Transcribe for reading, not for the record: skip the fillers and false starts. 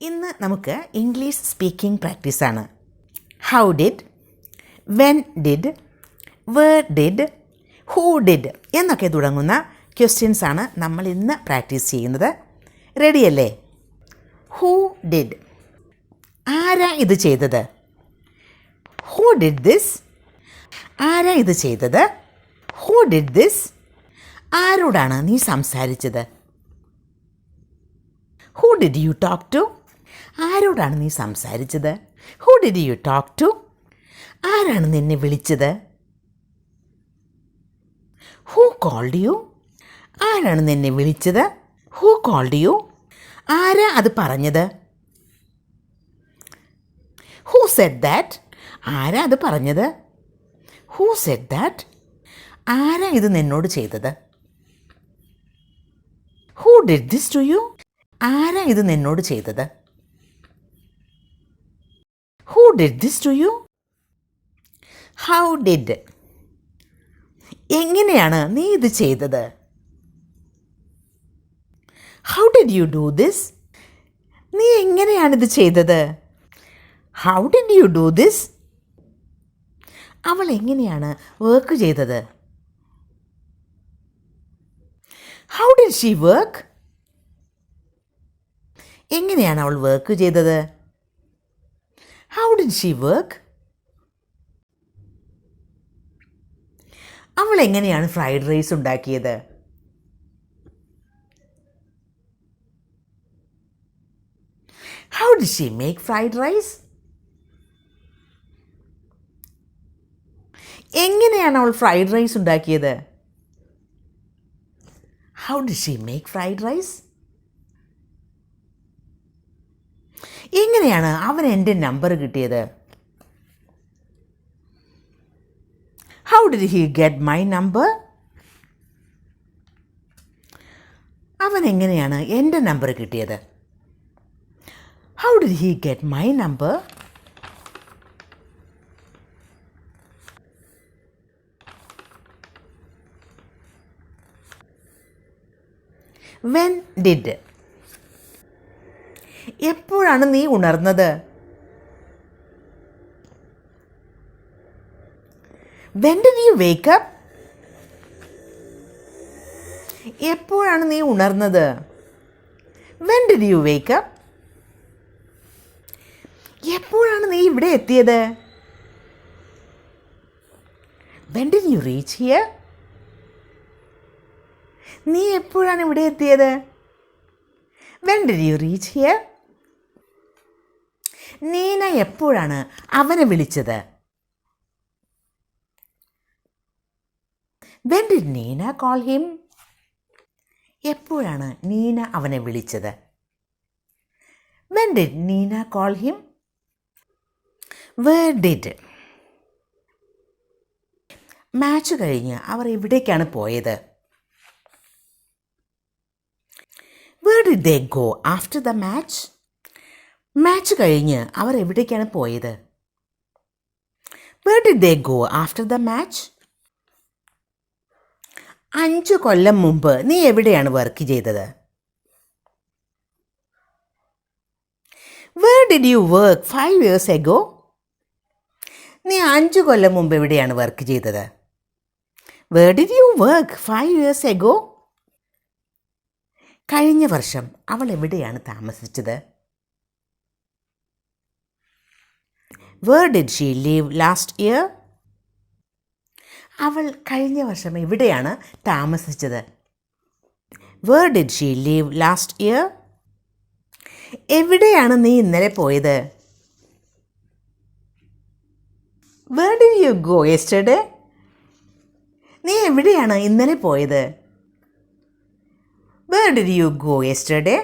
ഇന്ന് നമുക്ക് English speaking പ്രാക്ടീസാണ്. How did, when did, where did, who did എന്നൊക്കെ തുടങ്ങുന്ന ക്വസ്റ്റ്യൻസാണ് നമ്മൾ ഇന്ന് പ്രാക്ടീസ് ചെയ്യുന്നത്. റെഡിയല്ലേ? ഹൂ ഡിഡ്, ആരാ ഇത് ചെയ്തത്? ഹൂ ഡിഡ് ദിസ്, ആരാ ഇത് ചെയ്തത്? ഹൂ ഡിഡ് ദിസ്, ആരോടാണ് നീ സംസാരിച്ചത്? Who did you talk to, ആരോടാണ് നീ സംസാരിച്ചത്? Who did you talk to, ആരാണ് നിന്നെ വിളിച്ചത്? ഹൂ കോൾഡ് യു, ആരാണ് നിന്നെ വിളിച്ചത്? ഹൂ കോൾഡ് യു, ആരാ അത് പറഞ്ഞത്? ഹൂ സെഡ് ദാറ്റ്, ആരാ അത് പറഞ്ഞത്? ഹൂ സെഡ് ദാറ്റ്, ആരാ ഇത് നിന്നോട് ചെയ്തത്? Who did this to you, ആരാ ഇത് നിന്നോട് ചെയ്തത്? Who did this to you? How did, എങ്ങനെയാണ് നീ ഇത് ചെയ്തത്? How did you do this, നീ എങ്ങനെയാണിത് ചെയ്തത്? How did you do this, അവൾ എങ്ങനെയാണ് വർക്ക് ചെയ്തത്? ഹൗ ഡിഡ് ഷീ വർക്ക്, എങ്ങനെയാണ് അവൾ വർക്ക് ചെയ്തത്? ഹൗ ഡിഡ് ഷീ വർക്ക്, അവൾ എങ്ങനെയാണ് ഫ്രൈഡ് റൈസ് ഉണ്ടാക്കിയത്? How did she make fried rice, എങ്ങനെയാണ് അവൾ ഫ്രൈഡ് റൈസ് ഉണ്ടാക്കിയത്? How did she make fried rice, എങ്ങനെയാണ് അവൻ എൻ്റെ നമ്പർ കിട്ടിയത്? How did he get my number, അവൻ എങ്ങനെയാണ് എൻ്റെ നമ്പർ കിട്ടിയത്? How did he get my number? When did, എപ്പോഴാണ് നീ ഉണർന്നത്? When did you wake up, എപ്പോഴാണ് നീ ഉണർന്നത്? When did you wake up, എപ്പോഴാണ് നീ ഇവിടെ എത്തിയത്? When did you reach here, നീ എപ്പോഴാണ് ഇവിടെ എത്തിയത്? When did you reach here, Neena എപ്പോഴാണ് അവനെ വിളിച്ചത്? When did Neena call him, എപ്പോഴാണ് നീന അവനെ വിളിച്ചത്? When did Neena call him? Where did, match കഴിഞ്ഞ് അവർ എവിടേക്കാണ് പോയത്? Where did they go after the match, match കഴിഞ്ഞ് അവർ എവിടേക്കാണ് പോയത്? Where did they go after the match? 5 കൊല്ലം മുമ്പ് നീ എവിടെയാണ് വർക്ക് ചെയ്തത്? Where did you work 5 years ago, നീ 5 കൊല്ലം മുമ്പ് എവിടെയാണ് വർക്ക് ചെയ്തത്? Where did you work 5 years ago? കഴിഞ്ഞ വർഷം അവൾ എവിടെയാണ് താമസിച്ചത്? Where did she live last year, അവൾ കഴിഞ്ഞ വർഷം എവിടെയാണ് താമസിച്ചത്? Where did she live last year? എവിടെയാണ് നീ ഇന്നലെ പോയത്? Where did you go yesterday, നീ എവിടെയാണ് ഇന്നലെ പോയത്? Where did you go yesterday?